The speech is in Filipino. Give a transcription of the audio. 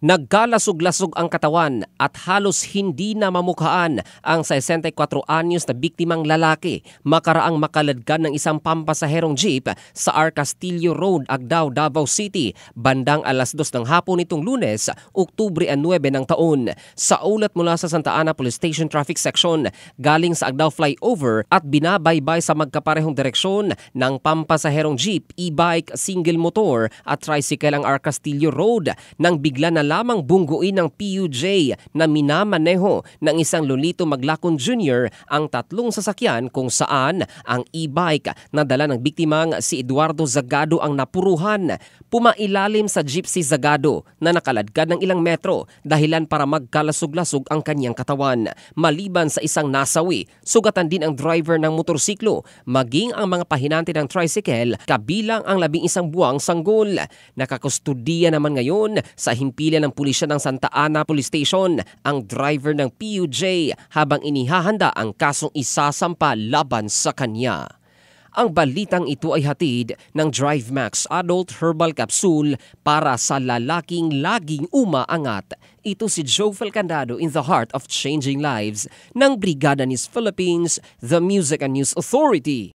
Nagkalasog-lasog ang katawan at halos hindi na mamukhaan ang 64 anyos na biktimang lalaki makaraang makaladkad ng isang pampasaherong jeep sa R. Castillo Road, Agdao, Davao City, bandang 2:00 ng hapon nitong Lunes, Oktubre 9 ng taon. Sa ulat mula sa Santa Ana Police Station Traffic Section, galing sa Agdao Flyover at binabaybay sa magkaparehong direksyon ng pampasaherong jeep, e-bike, single motor at tricycle ang R. Castillo Road nang bigla na lamang bungguin ng PUJ na minamaneho ng isang Lolito Maglacon Jr. ang tatlong sasakyan kung saan ang e-bike na dala ng biktimang si Eduardo Zagado ang napuruhan. Pumailalim sa jeep si Zagado na nakaladkad ng ilang metro dahilan para magkalasog-lasog ang kanyang katawan. Maliban sa isang nasawi, sugatan din ang driver ng motorsiklo maging ang mga pahinante ng tricycle kabilang ang 11 buwang sanggol. Nakakustodiya naman ngayon sa himpilan ng pulisya ng Santa Ana Police Station ang driver ng PUJ habang inihahanda ang kasong isasampa laban sa kanya. Ang balitang ito ay hatid ng Drive Max Adult Herbal Capsule para sa lalaking laging umaangat. Ito si Jofel Candado in the heart of changing lives ng Brigada News Philippines, the Music and News Authority.